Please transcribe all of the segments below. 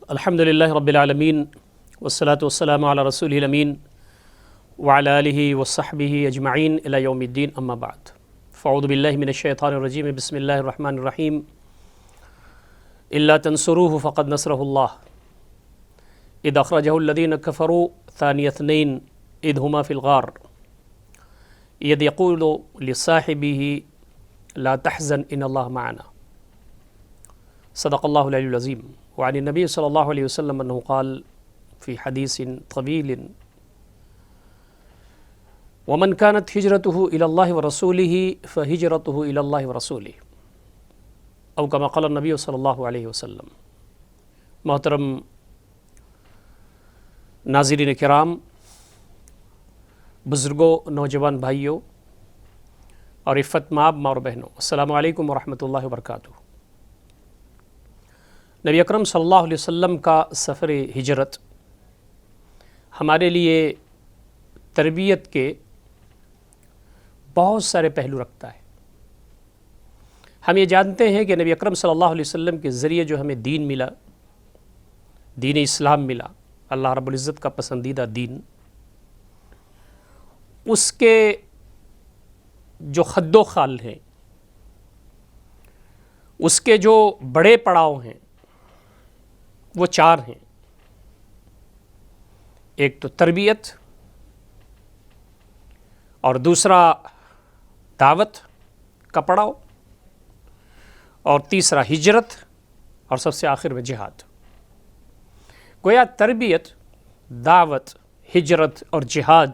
الحمدللہ رب العالمین والصلاة والسلام علی رسولہ الامین وعلی آلہ وصحبہ اجمعین الی یوم الدین اما بعد فاعوذ باللہ من الشیطان الرجیم بسم اللہ الرحمن الرحیم الا تنصروه فقد نصرہ اللہ اذ اخرجہ الذین کفروا ثانی اثنین اذ ہما فی الغار اذ یقول لصاحبہ لا تحزن ان اللہ معنا صدق اللہ العلی العظیم وعن النبی صلی اللہ علیہ وسلم انه قال فی حدیث طویل ومن كانت هجرته الى الله ورسوله فهجرته الى الله ورسوله او كما قال النبی صلی اللہ علیہ وسلم۔ محترم ناظرین کرام، بزرگوں، نوجوان بھائیوں اور عفت مآب ماں اور بہنوں، السلام علیکم ورحمۃ اللہ وبرکاتہ۔ نبی اکرم صلی اللہ علیہ وسلم کا سفر ہجرت ہمارے لیے تربیت کے بہت سارے پہلو رکھتا ہے۔ ہم یہ جانتے ہیں کہ نبی اکرم صلی اللہ علیہ وسلم کے ذریعے جو ہمیں دین ملا، دین اسلام ملا، اللہ رب العزت کا پسندیدہ دین، اس کے جو خد و خال ہیں، اس کے جو بڑے پڑاؤ ہیں، وہ چار ہیں۔ ایک تو تربیت، اور دوسرا دعوت کا پڑاؤ، اور تیسرا ہجرت، اور سب سے آخر میں جہاد۔ گویا تربیت، دعوت، ہجرت اور جہاد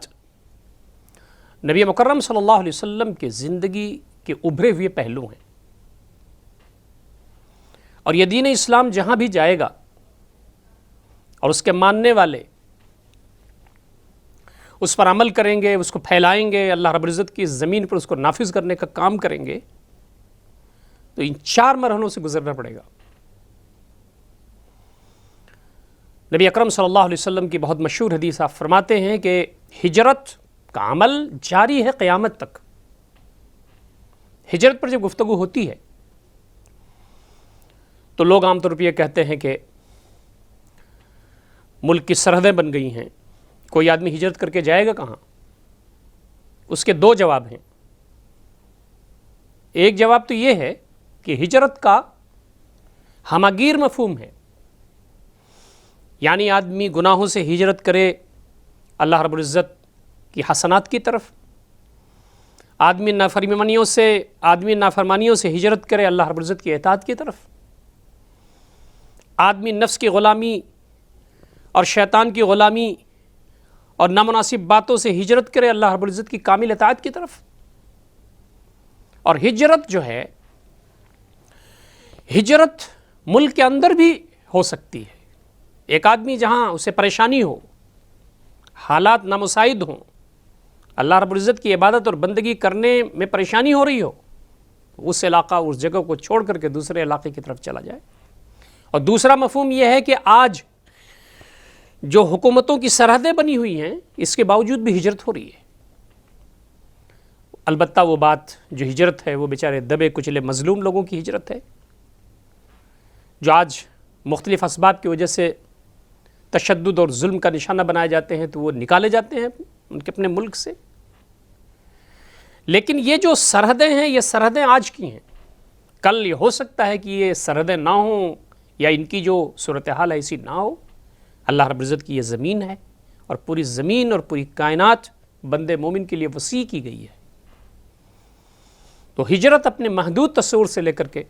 نبی مکرم صلی اللہ علیہ وسلم کے زندگی کے ابھرے ہوئے پہلو ہیں، اور یہ دین اسلام جہاں بھی جائے گا اور اس کے ماننے والے اس پر عمل کریں گے، اس کو پھیلائیں گے، اللہ رب العزت کی زمین پر اس کو نافذ کرنے کا کام کریں گے، تو ان چار مرحلوں سے گزرنا پڑے گا۔ نبی اکرم صلی اللہ علیہ وسلم کی بہت مشہور حدیث، آپ فرماتے ہیں کہ ہجرت کا عمل جاری ہے قیامت تک۔ ہجرت پر جب گفتگو ہوتی ہے تو لوگ عام طور پر یہ کہتے ہیں کہ ملک کی سرحدیں بن گئی ہیں، کوئی آدمی ہجرت کر کے جائے گا کہاں؟ اس کے دو جواب ہیں۔ ایک جواب تو یہ ہے کہ ہجرت کا ہماگیر مفہوم ہے، یعنی آدمی گناہوں سے ہجرت کرے اللہ رب العزت کی حسنات کی طرف، آدمی نافرمانیوں سے ہجرت کرے اللہ رب العزت کی اطاعت کی طرف، آدمی نفس کی غلامی اور شیطان کی غلامی اور نامناسب باتوں سے ہجرت کرے اللہ رب العزت کی کامل اطاعت کی طرف۔ اور ہجرت جو ہے، ہجرت ملک کے اندر بھی ہو سکتی ہے۔ ایک آدمی جہاں اسے پریشانی ہو، حالات نامساعد ہوں، اللہ رب العزت کی عبادت اور بندگی کرنے میں پریشانی ہو رہی ہو، اس علاقہ، اس جگہ کو چھوڑ کر کے دوسرے علاقے کی طرف چلا جائے۔ اور دوسرا مفہوم یہ ہے کہ آج جو حکومتوں کی سرحدیں بنی ہوئی ہیں، اس کے باوجود بھی ہجرت ہو رہی ہے۔ البتہ وہ بات جو ہجرت ہے وہ بیچارے دبے کچلے مظلوم لوگوں کی ہجرت ہے، جو آج مختلف اسباب کی وجہ سے تشدد اور ظلم کا نشانہ بنائے جاتے ہیں، تو وہ نکالے جاتے ہیں ان کے اپنے ملک سے۔ لیکن یہ جو سرحدیں ہیں، یہ سرحدیں آج کی ہیں، کل یہ ہو سکتا ہے کہ یہ سرحدیں نہ ہوں، یا ان کی جو صورتحال ہے ایسی نہ ہو۔ اللہ رب العزت کی یہ زمین ہے، اور پوری زمین اور پوری کائنات بندے مومن کے لیے وسیع کی گئی ہے۔ تو ہجرت اپنے محدود تصور سے لے کر کے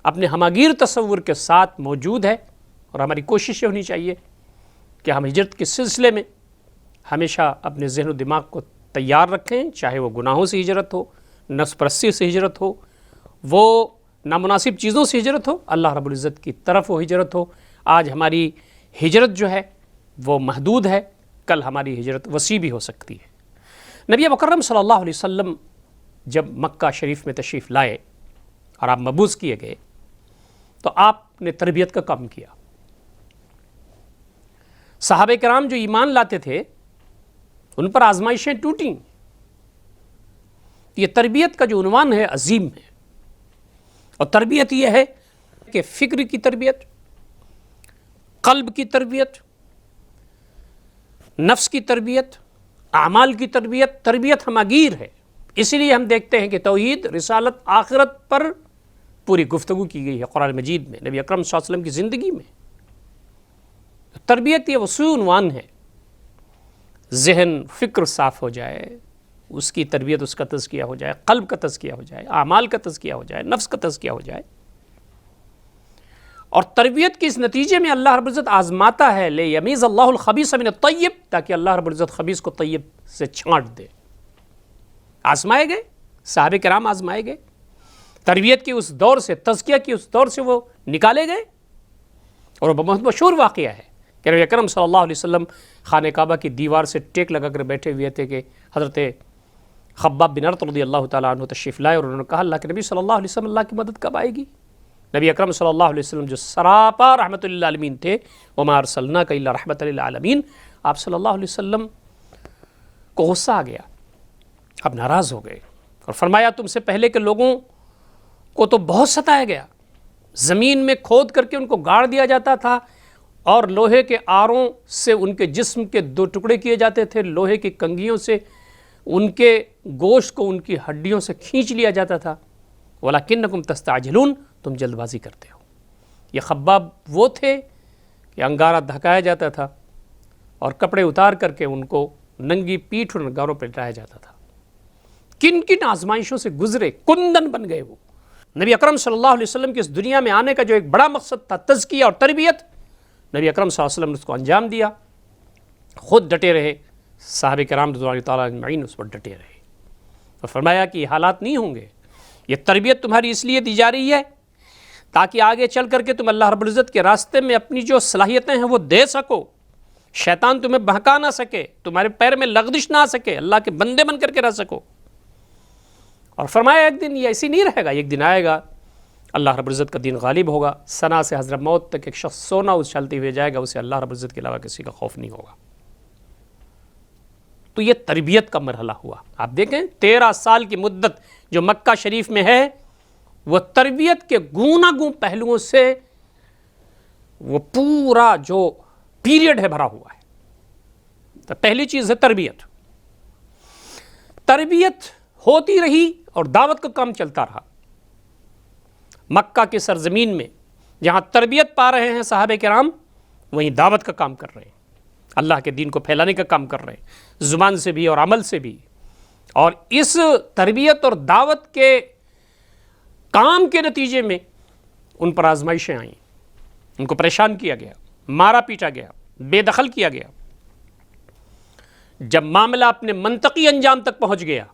اپنے ہماگیر تصور کے ساتھ موجود ہے، اور ہماری کوشش یہ ہونی چاہیے کہ ہم ہجرت کے سلسلے میں ہمیشہ اپنے ذہن و دماغ کو تیار رکھیں، چاہے وہ گناہوں سے ہجرت ہو، نفس پرستی سے ہجرت ہو، وہ نامناسب چیزوں سے ہجرت ہو، اللہ رب العزت کی طرف وہ ہجرت ہو۔ آج ہماری ہجرت جو ہے وہ محدود ہے، کل ہماری ہجرت وسیع بھی ہو سکتی ہے۔ نبی مکرم صلی اللہ علیہ وسلم جب مکہ شریف میں تشریف لائے اور آپ مبعوث کیے گئے، تو آپ نے تربیت کا کام کیا۔ صحابہ کرام جو ایمان لاتے تھے، ان پر آزمائشیں ٹوٹیں۔ یہ تربیت کا جو عنوان ہے عظیم ہے، اور تربیت یہ ہے کہ فکر کی تربیت، قلب کی تربیت، نفس کی تربیت، اعمال کی تربیت، تربیت ہماگیر ہے۔ اسی لیے ہم دیکھتے ہیں کہ توحید، رسالت، آخرت پر پوری گفتگو کی گئی ہے قرآن مجید میں، نبی اکرم صلی اللہ علیہ وسلم کی زندگی میں۔ تربیت یہ وسیع عنوان ہے۔ ذہن، فکر صاف ہو جائے، اس کی تربیت، اس کا تزکیہ ہو جائے، قلب کا تزکیہ ہو جائے، اعمال کا تزکیہ ہو جائے، نفس کا تزکیہ ہو جائے۔ اور تربیت کے اس نتیجے میں اللہ رب العزت آزماتا ہے، لیمیز اللہ الخبیث من الطیب، تاکہ اللہ رب العزت خبیث کو طیب سے چھانٹ دے۔ آزمائے گئے، صحابہ کرام آزمائے گئے، تربیت کے اس دور سے، تزکیہ کے اس دور سے وہ نکالے گئے۔ اور وہ بہت مشہور واقعہ ہے کہ نبی اکرم صلی اللہ علیہ وسلم خانہ کعبہ کی دیوار سے ٹیک لگا کر بیٹھے ہوئے تھے کہ حضرت خباب بن ارت رضی اللہ تعالیٰ عنہ تشریف لائے، اور انہوں نے کہا اللہ کے نبی صلی اللہ علیہ وسلم، اللہ کی مدد کب آئے گی؟ نبی اکرم صلی اللہ علیہ وسلم جو سراپا رحمۃ للعالمین تھے، وما ارسلناک الا رحمۃ للعالمین، آپ صلی اللہ علیہ وسلم کو غصہ آ گیا، اب ناراض ہو گئے، اور فرمایا تم سے پہلے کے لوگوں کو تو بہت ستایا گیا، زمین میں کھود کر کے ان کو گاڑ دیا جاتا تھا، اور لوہے کے آروں سے ان کے جسم کے 2 ٹکڑے کیے جاتے تھے، لوہے کی کنگھیوں سے ان کے گوشت کو ان کی ہڈیوں سے کھینچ لیا جاتا تھا، وَلَكِنَّكُمْ تَسْتَعْجِلُونَ، تم جلد بازی کرتے ہو۔ یہ خباب وہ تھے کہ انگارہ دھکایا جاتا تھا اور کپڑے اتار کر کے ان کو ننگی پیٹھ اور انگاروں پہ لٹایا جاتا تھا۔ کن کن آزمائشوں سے گزرے، کندن بن گئے وہ۔ نبی اکرم صلی اللہ علیہ وسلم کی اس دنیا میں آنے کا جو ایک بڑا مقصد تھا، تزکیہ اور تربیت، نبی اکرم صلی اللہ علیہ وسلم نے اس کو انجام دیا، خود ڈٹے رہے، صحابہ کرام رضوان اللہ تعالیٰ اجمعین اس پر ڈٹے رہے، اور فرمایا کہ یہ حالات نہیں ہوں گے، یہ تربیت تمہاری اس لیے دی جا رہی ہے تاکہ آگے چل کر کے تم اللہ رب العزت کے راستے میں اپنی جو صلاحیتیں ہیں وہ دے سکو، شیطان تمہیں بہکا نہ سکے، تمہارے پیر میں لغزش نہ آ سکے، اللہ کے بندے بن کر کے رہ سکو۔ اور فرمایا ایک دن یہ ایسی نہیں رہے گا، ایک دن آئے گا اللہ رب العزت کا دین غالب ہوگا، ثنا سے حضرت موت تک ایک شخص سونا اچھالتے ہوئے جائے گا، اسے اللہ رب العزت کے علاوہ کسی کا خوف نہیں ہوگا۔ تو یہ تربیت کا مرحلہ ہوا۔ آپ دیکھیں 13 سال کی مدت جو مکہ شریف میں ہے، وہ تربیت کے گوناگوں پہلوؤں سے وہ پورا جو پیریڈ ہے بھرا ہوا ہے۔ تو پہلی چیز ہے تربیت۔ تربیت ہوتی رہی اور دعوت کا کام چلتا رہا۔ مکہ کی سرزمین میں جہاں تربیت پا رہے ہیں صحابہ کرام، وہیں دعوت کا کام کر رہے ہیں، اللہ کے دین کو پھیلانے کا کام کر رہے ہیں، زبان سے بھی اور عمل سے بھی۔ اور اس تربیت اور دعوت کے کام کے نتیجے میں ان پر آزمائشیں آئیں، ان کو پریشان کیا گیا، مارا پیٹا گیا، بے دخل کیا گیا۔ جب معاملہ اپنے منطقی انجام تک پہنچ گیا،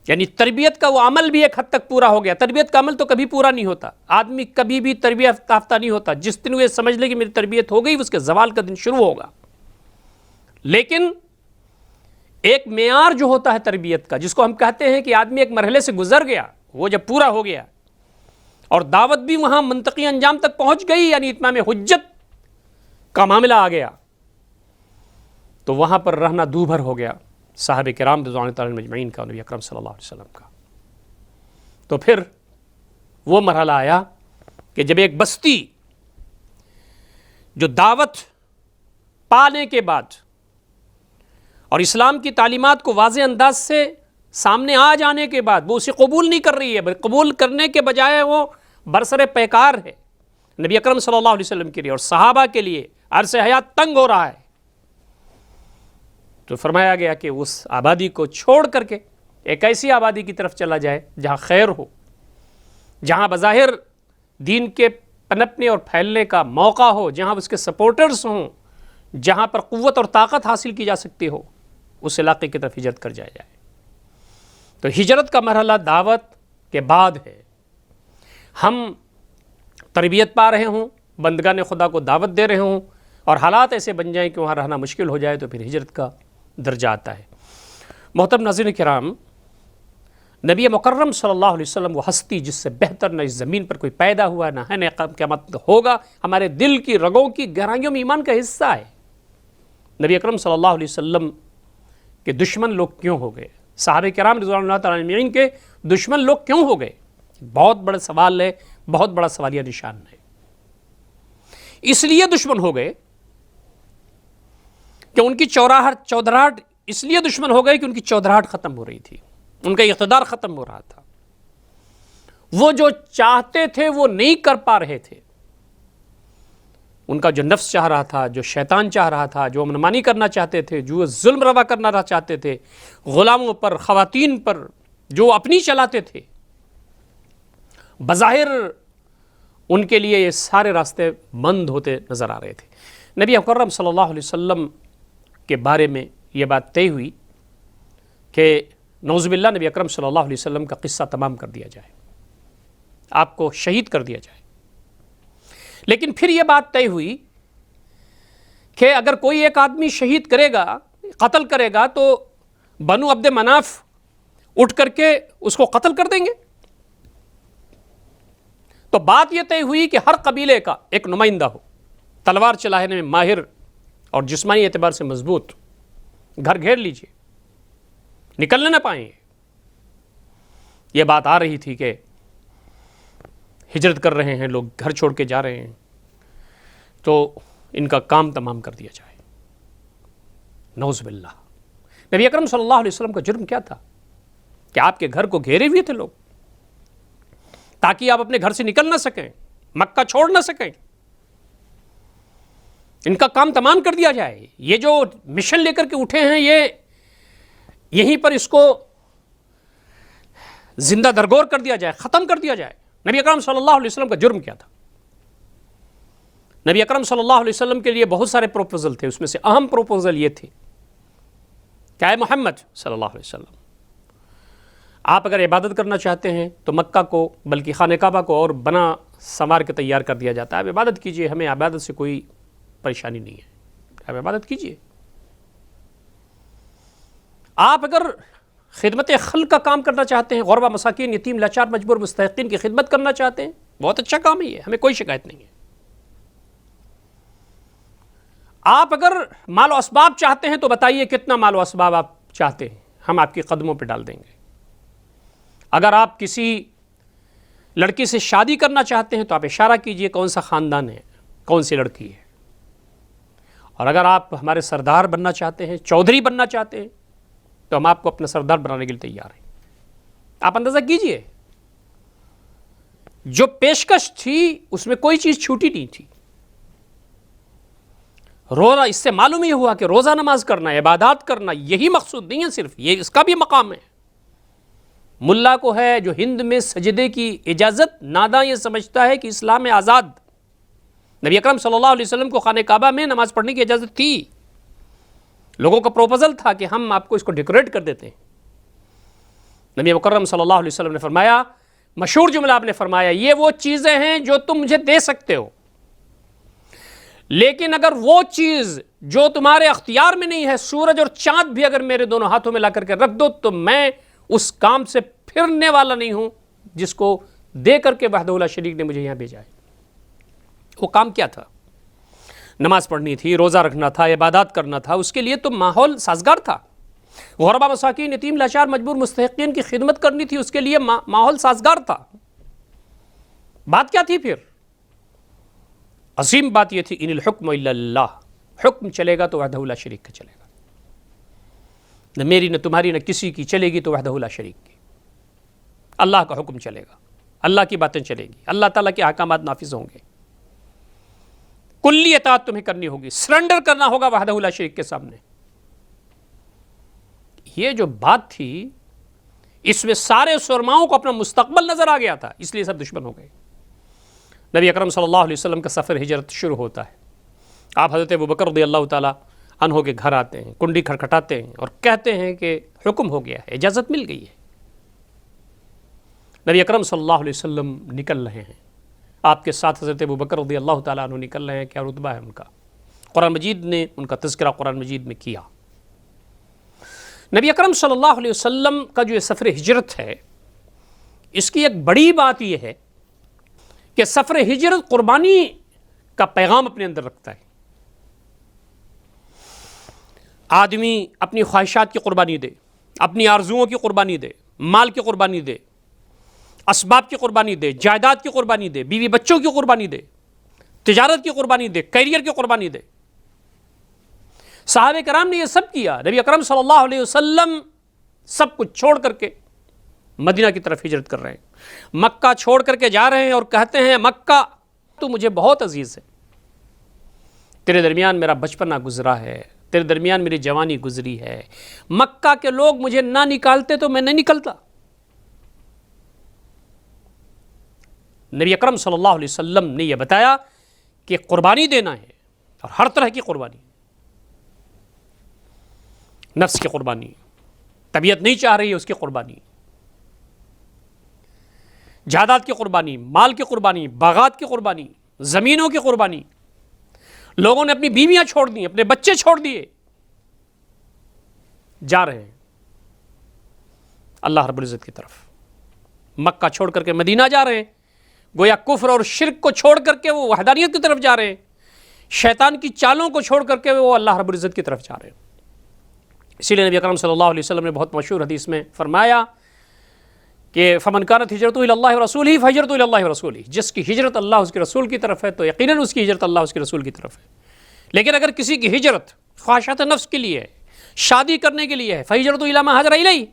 یعنی تربیت کا وہ عمل بھی ایک حد تک پورا ہو گیا۔ تربیت کا عمل تو کبھی پورا نہیں ہوتا، آدمی کبھی بھی تربیت یافتہ نہیں ہوتا۔ جس دن وہ یہ سمجھ لے کہ میری تربیت ہو گئی، اس کے زوال کا دن شروع ہوگا۔ لیکن ایک معیار جو ہوتا ہے تربیت کا، جس کو ہم کہتے ہیں کہ آدمی ایک مرحلے سے گزر گیا، وہ جب پورا ہو گیا اور دعوت بھی وہاں منطقی انجام تک پہنچ گئی، یعنی اتمام حجت کا معاملہ آ گیا، تو وہاں پر رہنا دوبھر ہو گیا صحابہ کرام رضوان اللہ علیہم اجمعین کا، نبی اکرم صلی اللہ علیہ وسلم کا۔ تو پھر وہ مرحلہ آیا کہ جب ایک بستی جو دعوت پانے کے بعد اور اسلام کی تعلیمات کو واضح انداز سے سامنے آ جانے کے بعد وہ اسے قبول نہیں کر رہی ہے، بلکہ قبول کرنے کے بجائے وہ برسر پیکار ہے نبی اکرم صلی اللہ علیہ وسلم کے لیے اور صحابہ کے لیے، عرص حیات تنگ ہو رہا ہے، تو فرمایا گیا کہ اس آبادی کو چھوڑ کر کے ایک ایسی آبادی کی طرف چلا جائے جہاں خیر ہو، جہاں بظاہر دین کے پنپنے اور پھیلنے کا موقع ہو، جہاں اس کے سپورٹرز ہوں، جہاں پر قوت اور طاقت حاصل کی جا سکتی ہو، اس علاقے کی طرف ہجرت کر جایا جائے۔ تو ہجرت کا مرحلہ دعوت کے بعد ہے۔ ہم تربیت پا رہے ہوں، بندگان خدا کو دعوت دے رہے ہوں، اور حالات ایسے بن جائیں کہ وہاں رہنا مشکل ہو جائے، تو پھر ہجرت کا درجہ آتا ہے۔ محترم ناظرین کرام، نبی مکرم صلی اللہ علیہ وسلم وہ ہستی جس سے بہتر نہ اس زمین پر کوئی پیدا ہوا، نہ ہے، نہ قیامت ہوگا، ہمارے دل کی رگوں کی گہرائیوں میں ایمان کا حصہ ہے۔ نبی اکرم صلی اللہ علیہ وسلم کے دشمن لوگ کیوں ہو گئے؟ صحابہ کرام رضوان اللہ تعالیٰ عنہ کے دشمن لوگ کیوں ہو گئے؟ بہت بڑا سوال ہے، بہت بڑا سوالیہ نشان ہے۔ اس لیے دشمن ہو گئے کہ ان کی چودراہٹ اس لیے دشمن ہو گئے کہ ان کی چودراہٹ ختم ہو رہی تھی، ان کا اقتدار ختم ہو رہا تھا، وہ جو چاہتے تھے وہ نہیں کر پا رہے تھے، ان کا جو نفس چاہ رہا تھا، جو شیطان چاہ رہا تھا، جو منمانی کرنا چاہتے تھے، جو ظلم روا کرنا چاہتے تھے غلاموں پر، خواتین پر، جو اپنی چلاتے تھے، بظاہر ان کے لیے یہ سارے راستے بند ہوتے نظر آ رہے تھے۔ نبی اکرم صلی اللہ علیہ وسلم کے بارے میں یہ بات طے ہوئی کہ نعوذ باللہ نبی اکرم صلی اللہ علیہ وسلم کا قصہ تمام کر دیا جائے، آپ کو شہید کر دیا جائے۔ لیکن پھر یہ بات طے ہوئی کہ اگر کوئی ایک آدمی شہید کرے گا، قتل کرے گا، تو بنو عبد مناف اٹھ کر کے اس کو قتل کر دیں گے۔ تو بات یہ طے ہوئی کہ ہر قبیلے کا ایک نمائندہ ہو، تلوار چلانے میں ماہر اور جسمانی اعتبار سے مضبوط، گھر گھیر لیجئے، نکلنے نہ پائیں۔ یہ بات آ رہی تھی کہ ہجرت کر رہے ہیں لوگ، گھر چھوڑ کے جا رہے ہیں، تو ان کا کام تمام کر دیا جائے۔ نعوذ باللہ، نبی اکرم صلی اللہ علیہ وسلم کا جرم کیا تھا کہ آپ کے گھر کو گھیرے ہوئے تھے لوگ، تاکہ آپ اپنے گھر سے نکل نہ سکیں، مکہ چھوڑ نہ سکیں، ان کا کام تمام کر دیا جائے۔ یہ جو مشن لے کر کے اٹھے ہیں، یہ یہیں پر اس کو زندہ درگور کر دیا جائے، ختم کر دیا جائے۔ نبی اکرم صلی اللہ علیہ وسلم کا جرم کیا تھا؟ نبی اکرم صلی اللہ علیہ وسلم کے لیے بہت سارے پروپوزل تھے، اس میں سے اہم پروپوزل یہ تھے کہ اے محمد صلی اللہ علیہ وسلم، آپ اگر عبادت کرنا چاہتے ہیں تو مکہ کو، بلکہ خانہ کعبہ کو اور بنا سنوار کے تیار کر دیا جاتا ہے، آپ عبادت کیجئے، ہمیں عبادت سے کوئی پریشانی نہیں ہے، آپ عبادت کیجئے۔ آپ اگر خدمت خلق کا کام کرنا چاہتے ہیں، غربا، مساکین، یتیم، لاچار، مجبور، مستحقین کی خدمت کرنا چاہتے ہیں، بہت اچھا کام ہے، یہ ہمیں کوئی شکایت نہیں ہے۔ آپ اگر مال و اسباب چاہتے ہیں تو بتائیے کتنا مال و اسباب آپ چاہتے ہیں، ہم آپ کے قدموں پہ ڈال دیں گے۔ اگر آپ کسی لڑکی سے شادی کرنا چاہتے ہیں تو آپ اشارہ کیجئے کون سا خاندان ہے، کون سی لڑکی ہے۔ اور اگر آپ ہمارے سردار بننا چاہتے ہیں، چودھری بننا چاہتے ہیں، تو ہم آپ کو اپنا سردار بنانے کے لیے تیار ہیں۔ آپ اندازہ کیجئے، جو پیشکش تھی اس میں کوئی چیز چھوٹی نہیں تھی۔ روزہ، اس سے معلوم یہ ہوا کہ روزہ نماز کرنا، عبادات کرنا، یہی مقصود نہیں ہے صرف، یہ اس کا بھی مقام ہے۔ ملا کو ہے جو ہند میں سجدے کی اجازت، ناداں یہ سمجھتا ہے کہ اسلام میں آزاد۔ نبی اکرم صلی اللہ علیہ وسلم کو خانہ کعبہ میں نماز پڑھنے کی اجازت تھی، لوگوں کا پروپوزل تھا کہ ہم آپ کو اس کو ڈیکوریٹ کر دیتے ہیں۔ نبی مکرم صلی اللہ علیہ وسلم نے فرمایا، مشہور جملہ آپ نے فرمایا، یہ وہ چیزیں ہیں جو تم مجھے دے سکتے ہو، لیکن اگر وہ چیز جو تمہارے اختیار میں نہیں ہے، سورج اور چاند بھی اگر میرے دونوں ہاتھوں میں لا کر کے رکھ دو تو میں اس کام سے پھرنے والا نہیں ہوں جس کو دے کر کے وحدہ لا شریک نے مجھے یہاں بھیجا ہے۔ وہ کام کیا تھا؟ نماز پڑھنی تھی، روزہ رکھنا تھا، عبادات کرنا تھا، اس کے لیے تو ماحول سازگار تھا۔ غربا، مساکین، یتیم، لاچار، مجبور، مستحقین کی خدمت کرنی تھی، اس کے لیے ماحول سازگار تھا۔ بات کیا تھی پھر؟ عظیم بات یہ تھی، ان الحکم الا اللہ، حکم چلے گا تو وحدہ لا شریک کا چلے گا، نہ میری نہ تمہاری نہ کسی کی چلے گی تو وحدہ لا شریک کی، اللہ کا حکم چلے گا، اللہ کی باتیں چلے گی، اللہ تعالیٰ کے احکامات نافذ ہوں گے، کلی اطاعت تمہیں کرنی ہوگی، سرنڈر کرنا ہوگا وحدہ لا شریک کے سامنے۔ یہ جو بات تھی، اس میں سارے سرماؤں کو اپنا مستقبل نظر آ گیا تھا، اس لیے سب دشمن ہو گئے۔ نبی اکرم صلی اللہ علیہ وسلم کا سفر ہجرت شروع ہوتا ہے، آپ حضرت ابوبکر رضی اللہ تعالیٰ عنہ کے گھر آتے ہیں، کنڈی کھٹکھٹاتے ہیں اور کہتے ہیں کہ حکم ہو گیا ہے، اجازت مل گئی ہے۔ نبی اکرم صلی اللہ علیہ وسلم نکل رہے ہیں، آپ کے ساتھ حضرت ابوبکر رضی اللہ تعالیٰ عنہ نکل رہے ہیں، کیا رتبہ ہے ان کا؟ قرآن مجید نے ان کا تذکرہ قرآن مجید میں کیا۔ نبی اکرم صلی اللہ علیہ وسلم کا جو یہ سفر ہجرت ہے، اس کی ایک بڑی بات یہ ہے کہ سفر ہجرت قربانی کا پیغام اپنے اندر رکھتا ہے۔ آدمی اپنی خواہشات کی قربانی دے، اپنی آرزوؤں کی قربانی دے، مال کی قربانی دے، اسباب کی قربانی دے، جائیداد کی قربانی دے، بیوی بچوں کی قربانی دے، تجارت کی قربانی دے، کیریئر کی قربانی دے۔ صحابہ کرام نے یہ سب کیا۔ نبی اکرم صلی اللہ علیہ وسلم سب کچھ چھوڑ کر کے مدینہ کی طرف ہجرت کر رہے ہیں، مکہ چھوڑ کر کے جا رہے ہیں اور کہتے ہیں مکہ تو مجھے بہت عزیز ہے، تیرے درمیان میرا بچپنا گزرا ہے، تیرے درمیان میری جوانی گزری ہے، مکہ کے لوگ مجھے نہ نکالتے تو میں نہیں نکلتا۔ نبی اکرم صلی اللہ علیہ وسلم نے یہ بتایا کہ قربانی دینا ہے، اور ہر طرح کی قربانی، نفس کی قربانی، طبیعت نہیں چاہ رہی ہے اس کی قربانی، جائیداد کی قربانی، مال کی قربانی، باغات کی قربانی، زمینوں کی قربانی، لوگوں نے اپنی بیویاں چھوڑ دی، اپنے بچے چھوڑ دیے، جا رہے ہیں اللہ رب العزت کی طرف، مکہ چھوڑ کر کے مدینہ جا رہے ہیں، گویا کفر اور شرک کو چھوڑ کر کے وہ وحدانیت کی طرف جا رہے ہیں، شیطان کی چالوں کو چھوڑ کر کے وہ اللہ رب العزت کی طرف جا رہے ہیں۔ اسی لیے نبی اکرم صلی اللہ علیہ وسلم نے بہت مشہور حدیث میں فرمایا کہ فمن کانت ہجرتہ الی اللہ ورسولہ فہجرتہ الی اللہ ورسولہ، جس کی ہجرت اللہ اس کے رسول کی طرف ہے تو یقیناً اس کی ہجرت اللہ اس کے رسول کی طرف ہے۔ لیکن اگر کسی کی ہجرت خواہشات نفس کے لیے ہے، شادی کرنے کے لیے ہے، فہجرتہ الی ما ہاجر الیہ،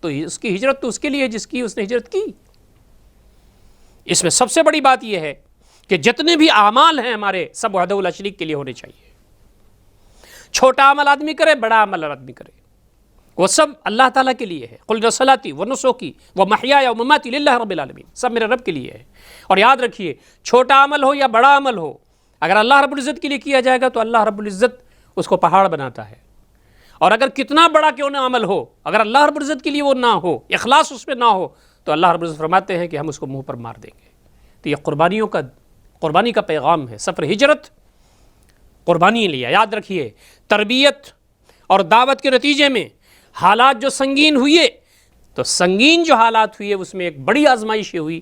تو اس کی ہجرت تو اس کے لیے جس کی اس نے ہجرت کی۔ اس میں سب سے بڑی بات یہ ہے کہ جتنے بھی اعمال ہیں ہمارے سب وحدہ لا شریک کے لیے ہونے چاہیے۔ چھوٹا عمل آدمی کرے، بڑا عمل آدمی کرے، وہ سب اللہ تعالیٰ کے لیے ہے۔ قل صلاتی و نسکی و محیایا و مماتی للہ رب العالمین، سب میرے رب کے لیے ہے۔ اور یاد رکھیے، چھوٹا عمل ہو یا بڑا عمل ہو، اگر اللہ رب العزت کے لیے کیا جائے گا تو اللہ رب العزت اس کو پہاڑ بناتا ہے، اور اگر کتنا بڑا کیوں نہ عمل ہو، اگر اللہ رب العزت کے لیے وہ نہ ہو، اخلاص اس میں نہ ہو، تو اللہ رب العزت فرماتے ہیں کہ ہم اس کو منہ پر مار دیں گے۔ تو یہ قربانی کا پیغام ہے۔ سفر ہجرت قربانی لیا، یاد رکھیے، تربیت اور دعوت کے نتیجے میں حالات جو سنگین ہوئے، تو سنگین جو حالات ہوئے اس میں ایک بڑی آزمائش یہ ہوئی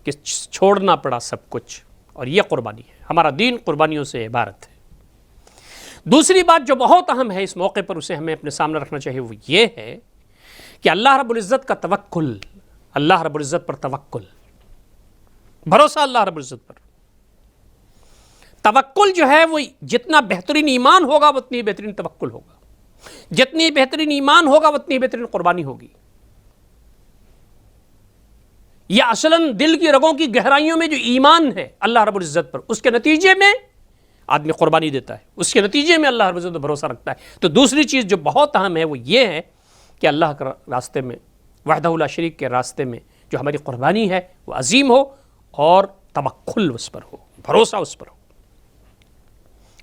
کہ چھوڑنا پڑا سب کچھ، اور یہ قربانی ہے۔ ہمارا دین قربانیوں سے عبارت ہے۔ دوسری بات جو بہت اہم ہے اس موقع پر، اسے ہمیں اپنے سامنے رکھنا چاہیے، وہ یہ ہے کہ اللہ رب العزت کا توکل، اللہ رب العزت پر توکل، بھروسہ اللہ رب العزت پر۔ توکل جو ہے وہ جتنا بہترین ایمان ہوگا وہ اتنی بہترین توکل ہوگا، جتنی بہترین ایمان ہوگا وہ اتنی بہترین قربانی ہوگی۔ یہ اصلاً دل کی رگوں کی گہرائیوں میں جو ایمان ہے اللہ رب العزت پر، اس کے نتیجے میں آدمی قربانی دیتا ہے، اس کے نتیجے میں اللہ رب العزت پر بھروسہ رکھتا ہے۔ تو دوسری چیز جو بہت اہم ہے وہ یہ ہے کہ اللہ کے راستے میں، وحدہ لا شریک کے راستے میں جو ہماری قربانی ہے وہ عظیم ہو، اور توکل اس پر ہو، بھروسہ اس پر ہو۔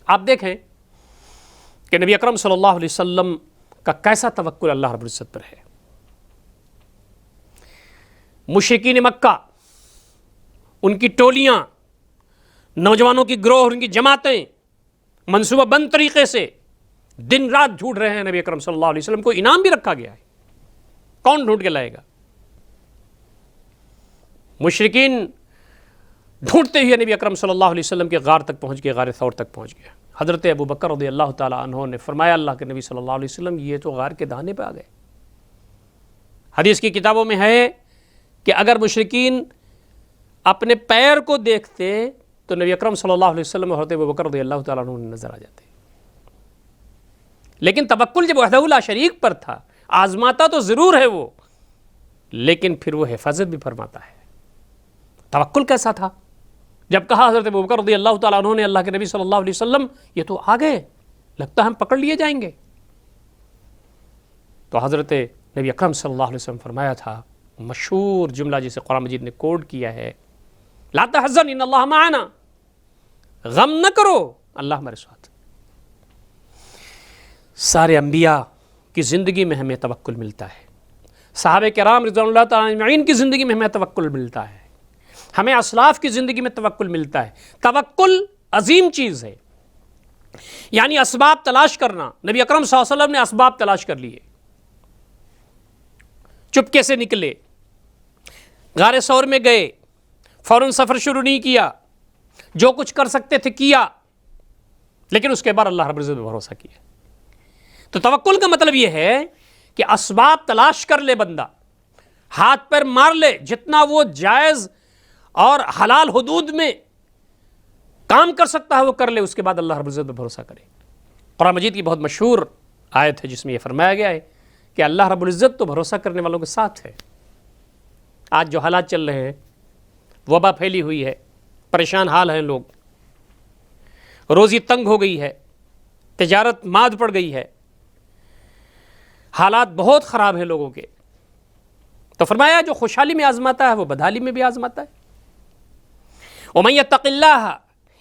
آپ دیکھیں کہ نبی اکرم صلی اللہ علیہ وسلم کا کیسا توکل اللہ رب العزت پر ہے۔ مشرکین مکہ، ان کی ٹولیاں، نوجوانوں کی گروہ، ان کی جماعتیں منصوبہ بند طریقے سے دن رات ڈھونڈ رہے ہیں نبی اکرم صلی اللہ علیہ وسلم کو۔ انعام بھی رکھا گیا ہے، کون ڈھونڈ کے لائے گا؟ مشرکین ڈھونڈتے ہوئے نبی اکرم صلی اللہ علیہ وسلم کے غار تک پہنچ گئے، غار ثور تک پہنچ گئے۔ حضرت ابو بکر رضی اللہ تعالیٰ عنہ نے فرمایا، اللہ کے نبی صلی اللہ علیہ وسلم یہ تو غار کے دہانے پہ آ گئے۔ حدیث کی کتابوں میں ہے کہ اگر مشرکین اپنے پیر کو دیکھتے تو نبی اکرم صلی اللہ علیہ وسلم اور حضرت ابو بکر رضی اللہ تعالیٰ عنہ نظر آ جاتے۔ لیکن توکل جب وحدہ لا شریک پر تھا، آزماتا تو ضرور ہے وہ، لیکن پھر وہ حفاظت بھی فرماتا ہے۔ توکل کیسا تھا؟ جب کہا حضرت ابو بکر رضی اللہ تعالیٰ عنہ نے اللہ کے نبی صلی اللہ علیہ وسلم یہ تو آ گئے، لگتا ہے ہم پکڑ لیے جائیں گے، تو حضرت نبی اکرم صلی اللہ علیہ وسلم فرمایا تھا مشہور جملہ جسے قرآن مجید نے کوڈ کیا ہے، لا تحزن ان اللہ معنا، غم نہ کرو اللہ ہمارے ساتھ۔ سارے انبیاء کی زندگی میں ہمیں توکل ملتا ہے، صحابہ کرام رضوان اللہ تعالیٰ اجمعین کی زندگی میں ہمیں توکل ملتا ہے، ہمیں اسلاف کی زندگی میں توکل ملتا ہے۔ توکل عظیم چیز ہے، یعنی اسباب تلاش کرنا۔ نبی اکرم صلی اللہ علیہ وسلم نے اسباب تلاش کر لیے، چپکے سے نکلے، غار ثور میں گئے، فوراً سفر شروع نہیں کیا، جو کچھ کر سکتے تھے کیا، لیکن اس کے بعد اللہ رب العزت پہ بھروسہ کیا۔ تو توکل کا مطلب یہ ہے کہ اسباب تلاش کر لے بندہ، ہاتھ پیر مار لے، جتنا وہ جائز اور حلال حدود میں کام کر سکتا ہے وہ کر لے، اس کے بعد اللہ رب العزت پر بھروسہ کرے۔ قرآن مجید کی بہت مشہور آیت ہے جس میں یہ فرمایا گیا ہے کہ اللہ رب العزت تو بھروسہ کرنے والوں کے ساتھ ہے۔ آج جو حالات چل رہے ہیں، وبا پھیلی ہوئی ہے، پریشان حال ہیں لوگ، روزی تنگ ہو گئی ہے، تجارت ماد پڑ گئی ہے، حالات بہت خراب ہیں لوگوں کے، تو فرمایا جو خوشحالی میں آزماتا ہے وہ بدحالی میں بھی آزماتا ہے۔ وَمَن يَتَّقِ اللَّهَ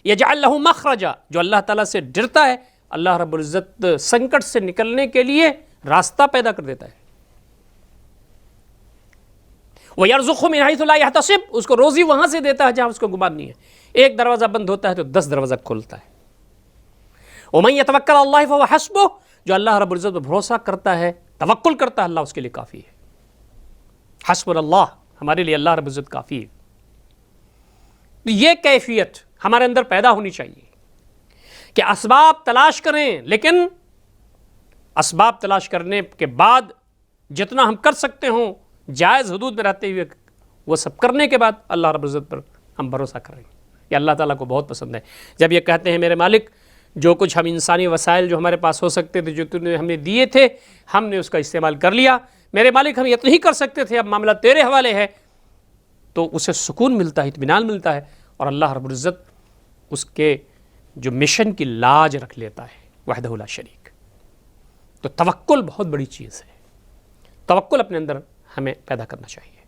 يَجْعَل لَّهُ مَخْرَجًا، جو اللہ تعالیٰ سے ڈرتا ہے اللہ رب العزت سنکٹ سے نکلنے کے لیے راستہ پیدا کر دیتا ہے۔ وَيَرْزُقْهُ مِنْ حَيْثُ لَا يَحْتَسِبُ، اس کو روزی وہاں سے دیتا ہے جہاں اس کو گمان نہیں ہے۔ ایک دروازہ بند ہوتا ہے تو 10 دروازہ کھلتا ہے۔ وَمَن يَتَوَكَّلْ عَلَى اللَّهِ فَهُوَ حَسْبُهُ، جو اللہ رب العزت پر بھروسہ کرتا ہے، توکل کرتا ہے، اللہ اس کے لیے کافی ہے۔ حسبنا اللہ، ہمارے لیے اللہ رب العزت کافی ہے۔ تو یہ کیفیت ہمارے اندر پیدا ہونی چاہیے کہ اسباب تلاش کریں، لیکن اسباب تلاش کرنے کے بعد جتنا ہم کر سکتے ہوں جائز حدود میں رہتے ہوئے وہ سب کرنے کے بعد اللہ رب العزت پر ہم بھروسہ کریں۔ یہ اللہ تعالیٰ کو بہت پسند ہے جب یہ کہتے ہیں میرے مالک جو کچھ ہم انسانی وسائل جو ہمارے پاس ہو سکتے تھے، جو تم نے ہمیں دیے تھے، ہم نے اس کا استعمال کر لیا، میرے مالک ہم اتنا ہی کر سکتے تھے، اب معاملہ تیرے حوالے ہے، تو اسے سکون ملتا ہے، اطمینان ملتا ہے، اور اللہ رب العزت اس کے جو مشن کی لاج رکھ لیتا ہے وحدہ لا شریک۔ تو توکل بہت بڑی چیز ہے، توکل اپنے اندر ہمیں پیدا کرنا چاہیے۔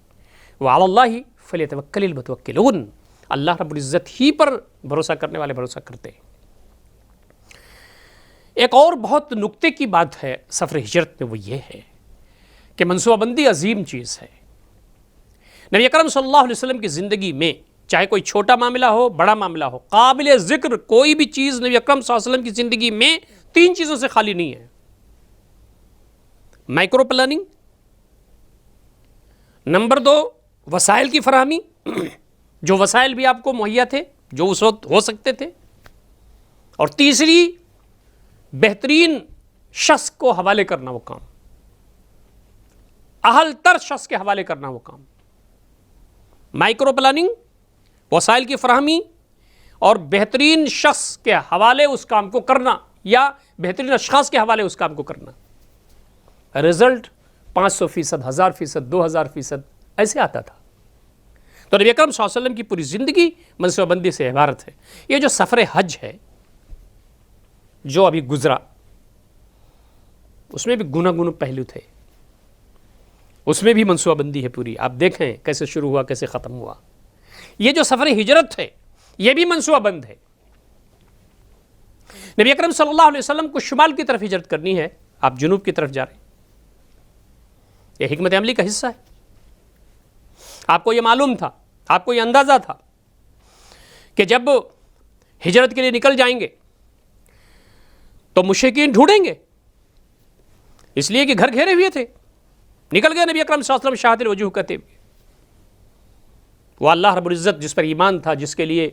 وعلی اللہ فلیتوکل المتوکلون، اللہ رب العزت ہی پر بھروسہ کرنے والے بھروسہ کرتے ہیں۔ ایک اور بہت نکتے کی بات ہے سفر ہجرت میں، وہ یہ ہے کہ منصوبہ بندی عظیم چیز ہے۔ نبی اکرم صلی اللہ علیہ وسلم کی زندگی میں چاہے کوئی چھوٹا معاملہ ہو بڑا معاملہ ہو، قابل ذکر کوئی بھی چیز نبی اکرم صلی اللہ علیہ وسلم کی زندگی میں 3 چیزوں سے خالی نہیں ہے۔ مائکرو پلاننگ، نمبر 2 وسائل کی فراہمی، جو وسائل بھی آپ کو مہیا تھے جو اس وقت ہو سکتے تھے، اور تیسری بہترین شخص کو حوالے کرنا وہ کام، اہل تر شخص کے حوالے کرنا وہ کام۔ مائکرو پلاننگ، وسائل کی فراہمی، اور بہترین شخص کے حوالے اس کام کو کرنا، یا بہترین اشخاص کے حوالے اس کام کو کرنا۔ رزلٹ 500%، 1000%، 2000% ایسے آتا تھا۔ تو نبی اکرم صلی اللہ علیہ وسلم کی پوری زندگی منصوبہ بندی سے عبارت ہے۔ یہ جو سفر حج ہے جو ابھی گزرا، اس میں بھی گنا پہلو تھے، اس میں بھی منصوبہ بندی ہے پوری۔ آپ دیکھیں کیسے شروع ہوا، کیسے ختم ہوا۔ یہ جو سفر ہجرت ہے یہ بھی منصوبہ بند ہے۔ نبی اکرم صلی اللہ علیہ وسلم کو شمال کی طرف ہجرت کرنی ہے، آپ جنوب کی طرف جا رہے ہیں، یہ حکمت عملی کا حصہ ہے۔ آپ کو یہ معلوم تھا، آپ کو یہ اندازہ تھا کہ جب ہجرت کے لیے نکل جائیں گے تو مشرکین ڈھونڈیں گے، اس لیے کہ گھر گھیرے ہوئے تھے۔ نکل گئے نبی اکرم صلی اللہ علیہ وسلم شاہد الوجوہ کہتے ہوئے۔ وہ اللہ رب العزت جس پر ایمان تھا، جس کے لیے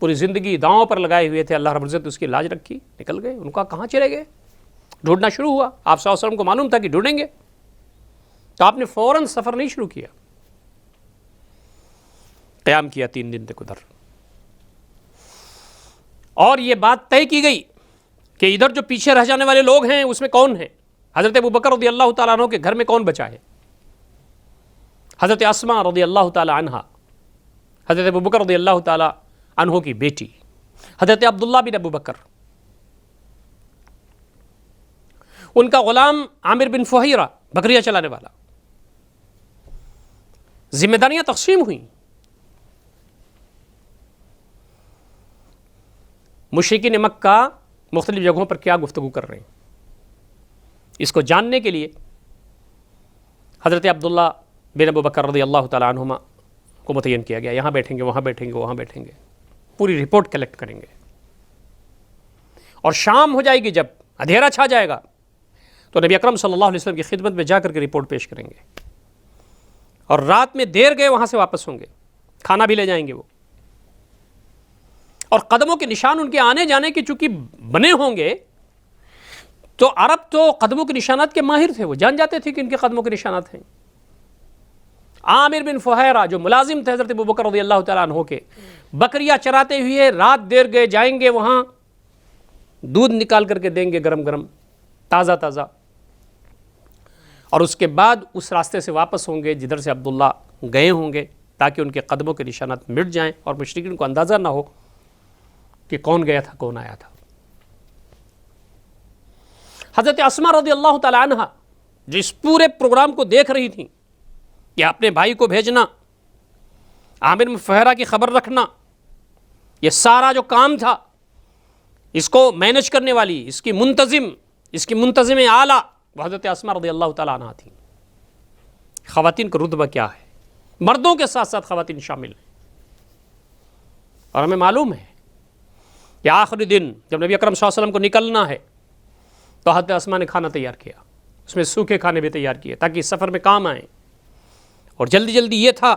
پوری زندگی داؤں پر لگائے ہوئے تھے، اللہ رب العزت اس کی لاج رکھی، نکل گئے۔ ان کا کہاں چلے گئے؟ ڈھونڈنا شروع ہوا۔ آپ صلی اللہ علیہ وسلم کو معلوم تھا کہ ڈھونڈیں گے، تو آپ نے فوراً سفر نہیں شروع کیا، قیام کیا 3 دن تک ادھر، اور یہ بات طے کی گئی کہ ادھر جو پیچھے رہ جانے والے لوگ ہیں اس میں کون ہیں؟ حضرت ابوبکر رضی اللہ تعالیٰ عنہ کے گھر میں کون بچا ہے؟ حضرت اسماء رضی اللہ تعالیٰ عنہا، حضرت ابوبکر رضی اللہ تعالیٰ عنہ کی بیٹی، حضرت عبداللہ بن ابوبکر، ان کا غلام عامر بن فہیرہ بکریاں چلانے والا۔ ذمہ داریاں تقسیم ہوئیں۔ مشرکین مکہ مختلف جگہوں پر کیا گفتگو کر رہے ہیں، اس کو جاننے کے لیے حضرت عبداللہ بن ابوبکر رضی اللہ تعالیٰ عنہما کو متعین کیا گیا، یہاں بیٹھیں گے، وہاں بیٹھیں گے، وہاں بیٹھیں گے، پوری رپورٹ کلیکٹ کریں گے، اور شام ہو جائے گی، جب اندھیرا چھا جائے گا تو نبی اکرم صلی اللہ علیہ وسلم کی خدمت میں جا کر کے رپورٹ پیش کریں گے، اور رات میں دیر گئے وہاں سے واپس ہوں گے، کھانا بھی لے جائیں گے وہ، اور قدموں کے نشان ان کے آنے جانے کے چونکہ بنے ہوں گے، تو عرب تو قدموں کے نشانات کے ماہر تھے، وہ جان جاتے تھے کہ ان کے قدموں کے نشانات ہیں۔ عامر بن فہیرہ جو ملازم تھے حضرت ابوبکر رضی اللہ تعالیٰ عنہ کے، بکریاں چراتے ہوئے رات دیر گئے، جائیں گے وہاں دودھ نکال کر کے دیں گے گرم گرم تازہ تازہ، اور اس کے بعد اس راستے سے واپس ہوں گے جدھر سے عبداللہ گئے ہوں گے، تاکہ ان کے قدموں کے نشانات مٹ جائیں اور مشرکین کو اندازہ نہ ہو کہ کون گیا تھا کون آیا تھا۔ حضرت اسماء رضی اللہ تعالی عنہ جو اس پورے پروگرام کو دیکھ رہی تھیں کہ اپنے بھائی کو بھیجنا، عامر بن فہیرہ کی خبر رکھنا، یہ سارا جو کام تھا اس کو مینج کرنے والی، اس کی منتظم اعلیٰ وہ حضرت اسماء رضی اللہ تعالیٰ عنہ تھیں۔ خواتین کا رتبہ کیا ہے؟ مردوں کے ساتھ ساتھ خواتین شامل ہیں، اور ہمیں معلوم ہے کہ آخری دن جب نبی اکرم صلی اللہ علیہ وسلم کو نکلنا ہے تو حضرت اسماء نے کھانا تیار کیا، اس میں سوکھے کھانے بھی تیار کیے تاکہ اس سفر میں کام آئیں، اور جلدی جلدی یہ تھا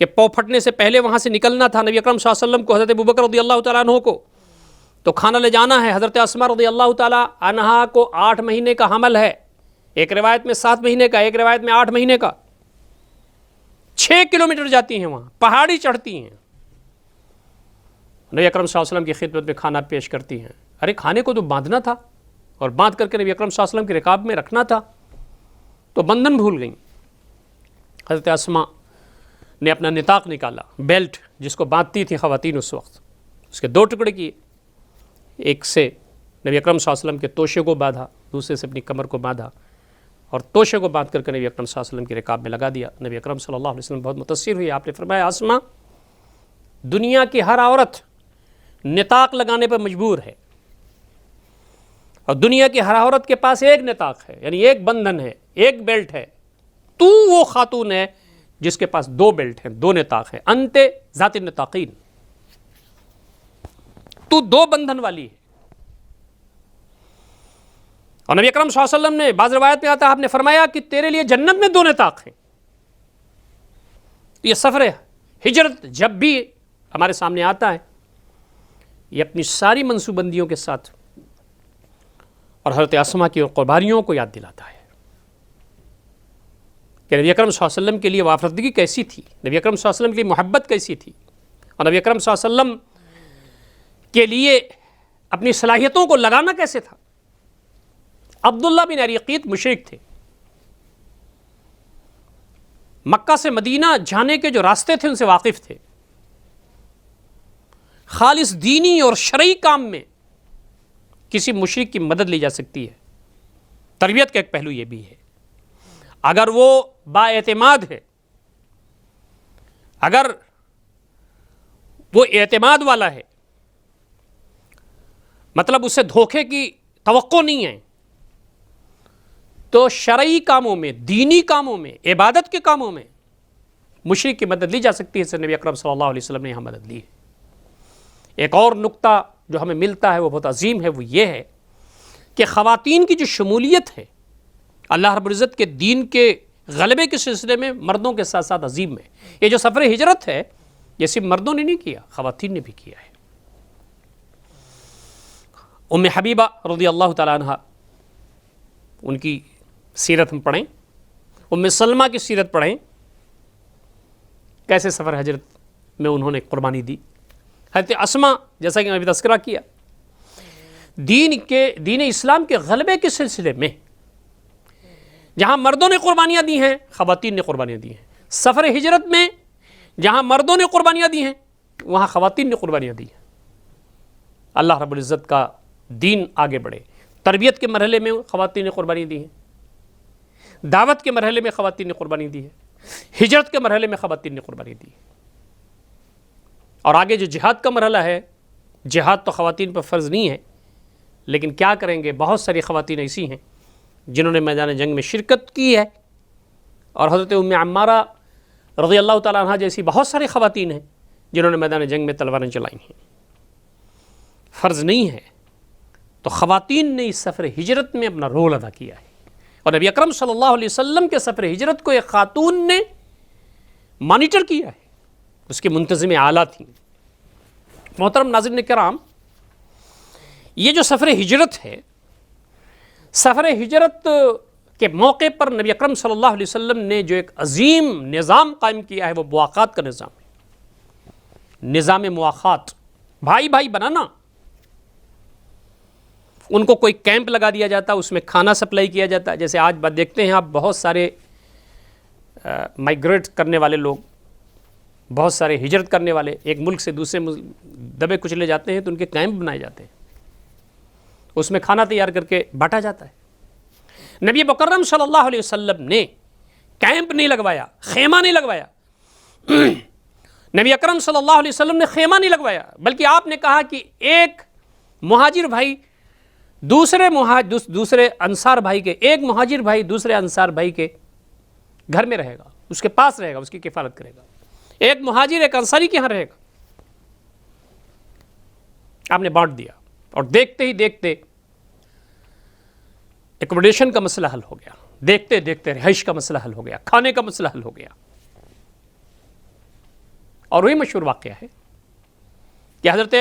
کہ پو پھٹنے سے پہلے وہاں سے نکلنا تھا نبی اکرم صلی اللہ علیہ وسلم کو، حضرت ابوبکر رضی اللہ تعالیٰ عنہ کو، تو کھانا لے جانا ہے۔ حضرت اسماء رضی اللہ تعالیٰ عنہا کو 8 مہینے کا حمل ہے، ایک روایت میں 7 مہینے کا، ایک روایت میں 8 مہینے کا، 6 کلومیٹر جاتی ہیں وہاں، پہاڑی چڑھتی ہیں، نبی اکرم صلی اللہ علیہ وسلم کی خدمت میں کھانا پیش کرتی ہیں۔ ارے کھانے کو تو باندھنا تھا اور باندھ کر کے نبی اکرم صلی اللہ علیہ وسلم کی رکاب میں رکھنا تھا، تو بندھن بھول گئیں۔ حضرت اسماء نے اپنا نطاق نکالا، بیلٹ جس کو باندھتی تھی خواتین اس وقت، اس کے 2 ٹکڑے کیے، ایک سے نبی اکرم صلی اللہ علیہ وسلم کے توشے کو باندھا، دوسرے سے اپنی کمر کو باندھا، اور توشے کو باندھ کر کے نبی اکرم صلی اللہ علیہ وسلم کی رکاب میں لگا دیا۔ نبی اکرم صلی اللہ علیہ وسلم بہت متاثر ہوئی، آپ نے فرمایا اسماء دنیا کی ہر عورت نطاق لگانے پر مجبور ہے، اور دنیا کی ہر عورت کے پاس ایک نطاق ہے، یعنی ایک بندھن ہے، ایک بیلٹ ہے، تو وہ خاتون ہے جس کے پاس 2 بیلٹ ہیں، 2 نطاق ہیں، انت ذات النطاقین، تو 2 بندھن والی ہے۔ اور نبی اکرم صلی اللہ علیہ وسلم نے بعض روایت میں آتا ہے، آپ نے فرمایا کہ تیرے لیے جنت میں 2 نطاق ہیں۔ یہ سفر ہجرت جب بھی ہمارے سامنے آتا ہے، یہ اپنی ساری منصوبندیوں کے ساتھ اور حضرت اسماء کی قربانیوں کو یاد دلاتا ہے کہ نبی اکرم صلی اللہ علیہ وسلم کے لیے وافردگی کیسی تھی، نبی اکرم صلی اللہ علیہ وسلم کے لیے محبت کیسی تھی، اور نبی اکرم صلی اللہ علیہ وسلم کے لیے اپنی صلاحیتوں کو لگانا کیسے تھا۔ عبداللہ بن اریقیط مشرک تھے، مکہ سے مدینہ جانے کے جو راستے تھے ان سے واقف تھے، خالص دینی اور شرعی کام میں کسی مشرک کی مدد لی جا سکتی ہے۔ تربیت کا ایک پہلو یہ بھی ہے، اگر وہ با اعتماد ہے، اگر وہ اعتماد والا ہے، مطلب اسے دھوکے کی توقع نہیں ہے، تو شرعی کاموں میں، دینی کاموں میں، عبادت کے کاموں میں مشرک کی مدد لی جا سکتی ہے۔ اس نبی اکرم صلی اللہ علیہ وسلم نے یہاں مدد لی ہے۔ ایک اور نقطہ جو ہمیں ملتا ہے وہ بہت عظیم ہے، وہ یہ ہے کہ خواتین کی جو شمولیت ہے اللہ رب العزت کے دین کے غلبے کے سلسلے میں مردوں کے ساتھ ساتھ عظیم ہے۔ یہ جو سفر ہجرت ہے یہ صرف مردوں نے نہیں کیا، خواتین نے بھی کیا ہے۔ ام حبیبہ رضی اللہ تعالیٰ عنہ، ان کی سیرت ہم پڑھیں، ام سلمہ کی سیرت پڑھیں، کیسے سفر ہجرت میں انہوں نے قربانی دی۔ حضرت اسماء جیسا کہ میں ابھی تذکرہ کیا، دین اسلام کے غلبے کے سلسلے میں جہاں مردوں نے قربانیاں دی ہیں خواتین نے قربانیاں دی ہیں، سفر ہجرت میں جہاں مردوں نے قربانیاں دی ہیں وہاں خواتین نے قربانیاں دی ہیں۔ اللہ رب العزت کا دین آگے بڑھے، تربیت کے مرحلے میں خواتین نے قربانی دی ہے، دعوت کے مرحلے میں خواتین نے قربانی دی ہے، ہجرت کے مرحلے میں خواتین نے قربانی دی ہے، اور آگے جو جہاد کا مرحلہ ہے، جہاد تو خواتین پر فرض نہیں ہے، لیکن کیا کریں گے، بہت ساری خواتین ایسی ہیں جنہوں نے میدان جنگ میں شرکت کی ہے، اور حضرت ام عمارہ رضی اللہ تعالیٰ عنہ جیسی بہت ساری خواتین ہیں جنہوں نے میدان جنگ میں تلواریں چلائی ہیں۔ فرض نہیں ہے، تو خواتین نے اس سفر ہجرت میں اپنا رول ادا کیا ہے، اور نبی اکرم صلی اللہ علیہ وسلم کے سفر ہجرت کو ایک خاتون نے مانیٹر کیا ہے، اس کی منتظم اعلیٰ تھیں۔ محترم ناظرین کرام، یہ جو سفر ہجرت ہے، سفر ہجرت کہ موقع پر نبی اکرم صلی اللہ علیہ وسلم نے جو ایک عظیم نظام قائم کیا ہے وہ مواخات کا نظام ہے، نظام مواخات، بھائی بھائی بنانا۔ ان کو کوئی کیمپ لگا دیا جاتا، اس میں کھانا سپلائی کیا جاتا، جیسے آج بات دیکھتے ہیں آپ بہت سارے مائیگریٹ کرنے والے لوگ، بہت سارے ہجرت کرنے والے ایک ملک سے دوسرے ملک دبے کچلے جاتے ہیں تو ان کے کیمپ بنائے جاتے ہیں، اس میں کھانا تیار کر کے بانٹا جاتا ہے۔ نبی مکرم صلی اللہ علیہ وسلم نے کیمپ نہیں لگوایا، خیمہ نہیں لگوایا، نبی اکرم صلی اللہ علیہ وسلم نے خیمہ نہیں لگوایا، بلکہ آپ نے کہا کہ ایک مہاجر بھائی دوسرے انصار بھائی کے، ایک مہاجر بھائی دوسرے انصار بھائی کے گھر میں رہے گا، اس کے پاس رہے گا، اس کی کفالت کرے گا، ایک مہاجر ایک انصاری کے یہاں رہے گا۔ آپ نے بانٹ دیا، اور دیکھتے ہی دیکھتے ایکوموڈیشن کا مسئلہ حل ہو گیا، دیکھتے دیکھتے رہائش کا مسئلہ حل ہو گیا، کھانے کا مسئلہ حل ہو گیا۔ اور وہی مشہور واقعہ ہے کہ حضرت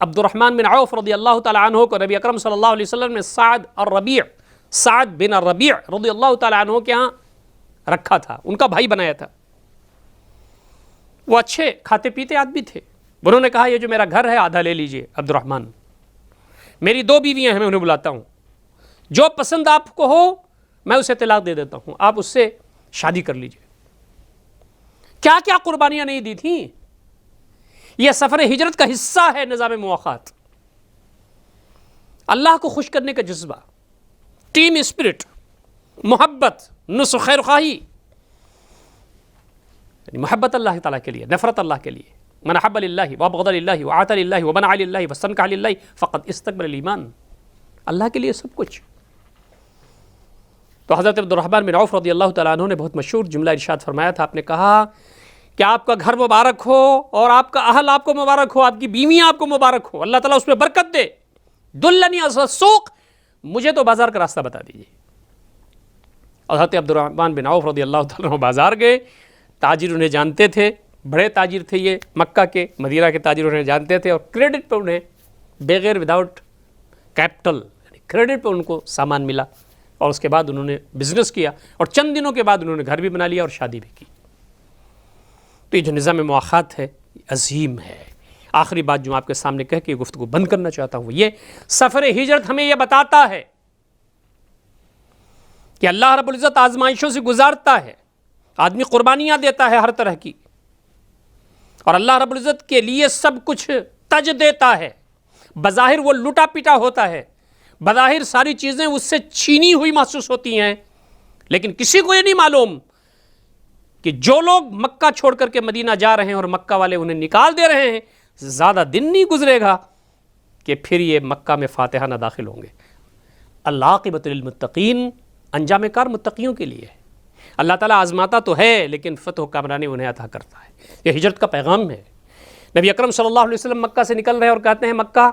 عبد الرحمن بن عوف رضی اللہ تعالیٰ عنہ کو نبی اکرم صلی اللہ علیہ وسلم نے سعد بن الربیع رضی اللہ تعالیٰ عنہ کے ہاں رکھا تھا، ان کا بھائی بنایا تھا۔ وہ اچھے کھاتے پیتے آدمی تھے، انہوں نے کہا یہ جو میرا گھر ہے آدھا لے لیجئے عبد الرحمن، میری 2 بیویاں ہیں، میں انہیں بلاتا ہوں، جو پسند آپ کو ہو میں اسے طلاق دے دیتا ہوں، آپ اس سے شادی کر لیجئے۔ کیا کیا قربانیاں نہیں دی تھیں۔ یہ سفر ہجرت کا حصہ ہے، نظام مواخات، اللہ کو خوش کرنے کا جذبہ، ٹیم اسپرٹ، محبت، نصح خیر خواہی، یعنی محبت اللہ تعالیٰ کے لیے، نفرت اللہ کے لیے، من احب للہ وابغض للہ وعاط للہ ومنع للہ واستنکح للہ فقد استکمل الایمان، اللہ کے لیے سب کچھ۔ تو حضرت عبد الرحمن بن عوف رضی اللہ تعالیٰ عنہ نے بہت مشہور جملہ ارشاد فرمایا تھا، آپ نے کہا کہ آپ کا گھر مبارک ہو اور آپ کا اہل آپ کو مبارک ہو، آپ کی بیویاں آپ کو مبارک ہو، اللہ تعالیٰ اس میں برکت دے، دلنی علی السوق، مجھے تو بازار کا راستہ بتا دیجیے۔ اور حضرت عبد الرحمن بن عوف رضی اللہ تعالیٰ عنہ بازار گئے، تاجر انہیں جانتے تھے، بڑے تاجر تھے یہ، مکہ کے مدینہ کے تاجر انہیں جانتے تھے، اور کریڈٹ پہ انہیں بغیر وداؤٹ کیپٹل، یعنی کریڈٹ پہ ان کو سامان ملا، اور اس کے بعد انہوں نے بزنس کیا، اور چند دنوں کے بعد انہوں نے گھر بھی بنا لیا اور شادی بھی کی۔ تو یہ جو نظام مواخات ہے عظیم ہے۔ آخری بات جو آپ کے سامنے کہہ کے گفتگو بند کرنا چاہتا ہوں وہ یہ، سفر ہجرت ہمیں یہ بتاتا ہے کہ اللہ رب العزت آزمائشوں سے گزارتا ہے، آدمی قربانیاں دیتا ہے ہر طرح کی، اور اللہ رب العزت کے لیے سب کچھ تج دیتا ہے، بظاہر وہ لٹا پٹا ہوتا ہے، بظاہر ساری چیزیں اس سے چھینی ہوئی محسوس ہوتی ہیں، لیکن کسی کو یہ نہیں معلوم کہ جو لوگ مکہ چھوڑ کر کے مدینہ جا رہے ہیں اور مکہ والے انہیں نکال دے رہے ہیں، زیادہ دن نہیں گزرے گا کہ پھر یہ مکہ میں فاتحہ نہ داخل ہوں گے۔ العاقبۃ للمتقین، انجام کار متقیوں کے لیے ہے۔ اللہ تعالیٰ آزماتا تو ہے لیکن فتح و کامرانی انہیں عطا کرتا ہے۔ یہ ہجرت کا پیغام ہے۔ نبی اکرم صلی اللہ علیہ وسلم مکہ سے نکل رہے اور کہتے ہیں مکہ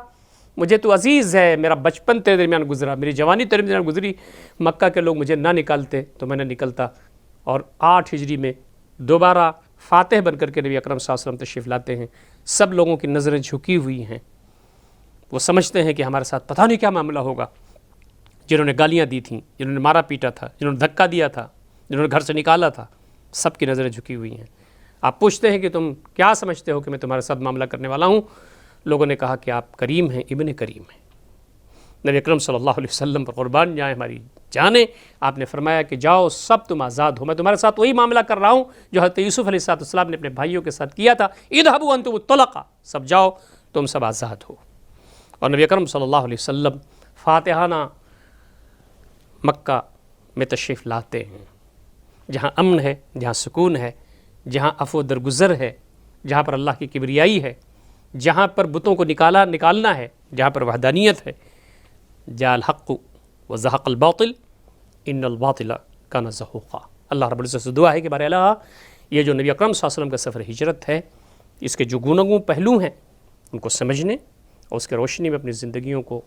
مجھے تو عزیز ہے، میرا بچپن تیرے درمیان گزرا، میری جوانی تیرے درمیان گزری، مکہ کے لوگ مجھے نہ نکالتے تو میں نہ نکلتا۔ اور 8 ہجری میں دوبارہ فاتح بن کر کے نبی اکرم صلی اللہ علیہ وسلم تشریف لاتے ہیں، سب لوگوں کی نظریں جھکی ہوئی ہیں، وہ سمجھتے ہیں کہ ہمارے ساتھ پتہ نہیں کیا معاملہ ہوگا۔ جنہوں نے گالیاں دی تھیں، جنہوں نے مارا پیٹا تھا، جنہوں نے دھکا دیا تھا، جنہوں نے گھر سے نکالا تھا، سب کی نظریں جھکی ہوئی ہیں۔ آپ پوچھتے ہیں کہ تم کیا سمجھتے ہو کہ میں تمہارے ساتھ معاملہ کرنے والا ہوں؟ لوگوں نے کہا کہ آپ کریم ہیں، ابن کریم ہیں۔ نبی اکرم صلی اللہ علیہ وسلم پر قربان جائیں ہماری جانیں، آپ نے فرمایا کہ جاؤ سب تم آزاد ہو، میں تمہارے ساتھ وہی معاملہ کر رہا ہوں جو حضرت یوسف علیہ السلام نے اپنے بھائیوں کے ساتھ کیا تھا، اذهبوا انتم الطلقاء، سب جاؤ تم سب آزاد ہو۔ اور نبی اکرم صلی اللہ علیہ وسلم فاتحانہ مکہ میں تشریف لاتے ہیں، جہاں امن ہے، جہاں سکون ہے، جہاں عفو و درگزر ہے، جہاں پر اللہ کی کبریائی ہے، جہاں پر بتوں کو نکالنا ہے، جہاں پر وحدانیت ہے۔ جاء الحق وزهق الباطل ان الباطل کان زہوقا۔ اللہ رب العزت سے دعا ہے کہ بارے اللہ یہ جو نبی اکرم صلی اللہ علیہ وسلم کا سفر ہجرت ہے، اس کے جو گوناگوں پہلو ہیں ان کو سمجھنے اور اس کے روشنی میں اپنی زندگیوں کو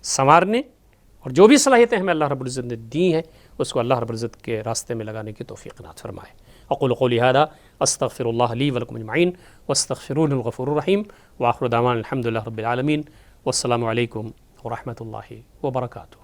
سنوارنے، اور جو بھی صلاحیتیں ہمیں اللہ رب العزت نے دی ہیں اس کو اللہ رب العزت کے راستے میں لگانے کی توفیق عنایت فرمائے۔ اقول قولی ھذا استغفر اللہ لی ولکم اجمعین واستغفروہ الغفور الرحیم، وآخر دعوانا الحمد للہ رب العالمین، والسلام علیکم ورحمۃ اللہ وبرکاتہ۔